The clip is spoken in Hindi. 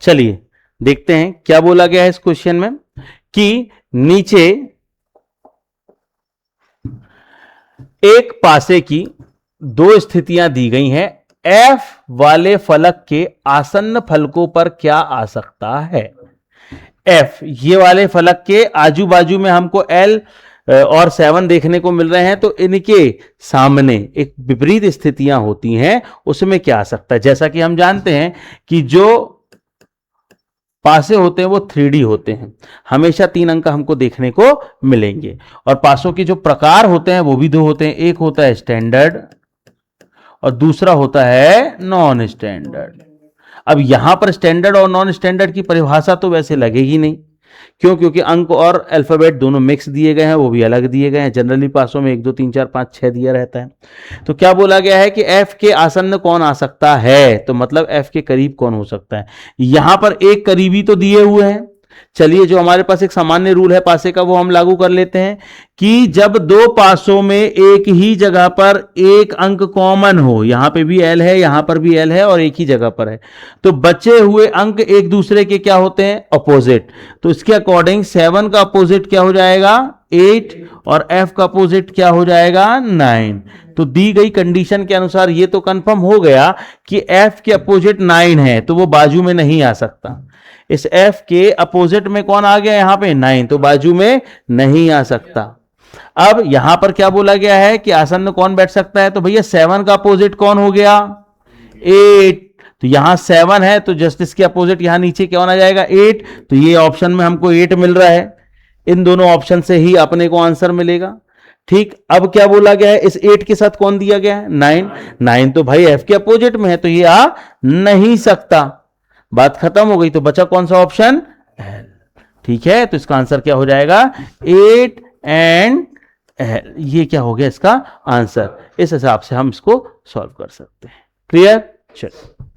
चलिए देखते हैं क्या बोला गया है इस क्वेश्चन में कि नीचे एक पासे की दो स्थितियां दी गई हैं, एफ वाले फलक के आसन्न फलकों पर क्या आ सकता है। एफ ये वाले फलक के आजू बाजू में हमको एल और 7 देखने को मिल रहे हैं, तो इनके सामने एक विपरीत स्थितियां होती हैं, उसमें क्या आ सकता है। जैसा कि हम जानते हैं कि जो पासे होते हैं वो 3D होते हैं, हमेशा 3 अंक हमको देखने को मिलेंगे। और पासों के जो प्रकार होते हैं वो भी दो होते हैं, एक होता है स्टैंडर्ड और दूसरा होता है नॉन स्टैंडर्ड। अब यहां पर स्टैंडर्ड और नॉन स्टैंडर्ड की परिभाषा तो वैसे लगेगी नहीं, क्यों? क्योंकि अंक और अल्फाबेट दोनों मिक्स दिए गए हैं, वो भी अलग दिए गए हैं। जनरली पासों में 1 2 3 4 5 6 दिया रहता है। तो क्या बोला गया है कि एफ के आसन्न कौन आ सकता है, तो मतलब एफ के करीब कौन हो सकता है। यहां पर एक करीबी तो दिए हुए हैं। चलिए जो हमारे पास एक सामान्य रूल है पासे का वो हम लागू कर लेते हैं कि जब दो पासों में एक ही जगह पर एक अंक कॉमन हो, यहां पे भी एल है, यहां पर भी एल है और एक ही जगह पर है, तो बचे हुए अंक एक दूसरे के क्या होते हैं, अपोजिट। तो इसके अकॉर्डिंग 7 का अपोजिट क्या हो जाएगा, 8, और एफ का अपोजिट क्या हो जाएगा, 9। तो दी गई कंडीशन के अनुसार ये तो कंफर्म हो गया कि एफ के अपोजिट 9 है, तो वो बाजू में नहीं आ सकता। इस एफ के अपोजिट में कौन आ गया यहां पे, 9, तो बाजू में नहीं आ सकता। अब यहां पर क्या बोला गया है कि आसन्न कौन बैठ सकता है, तो भैया 7 का अपोजिट कौन हो गया, 8। तो यहां 7 है तो जस्ट इसके अपोजिट यहां नीचे क्या होना जाएगा, 8। तो ये ऑप्शन में हमको 8 मिल रहा है, इन दोनों ऑप्शन से ही अपने को आंसर मिलेगा। ठीक, अब क्या बोला गया है, इस 8 के साथ कौन दिया गया है, 9 तो भाई एफ के अपोजिट में है, तो ये आ नहीं सकता। बात खत्म हो गई। तो बचा कौन सा ऑप्शन, एल। ठीक है, तो इसका आंसर क्या हो जाएगा, 8 एंड एल। ये क्या हो गया इसका आंसर। इस हिसाब से हम इसको सॉल्व कर सकते हैं। क्लियर, चलो।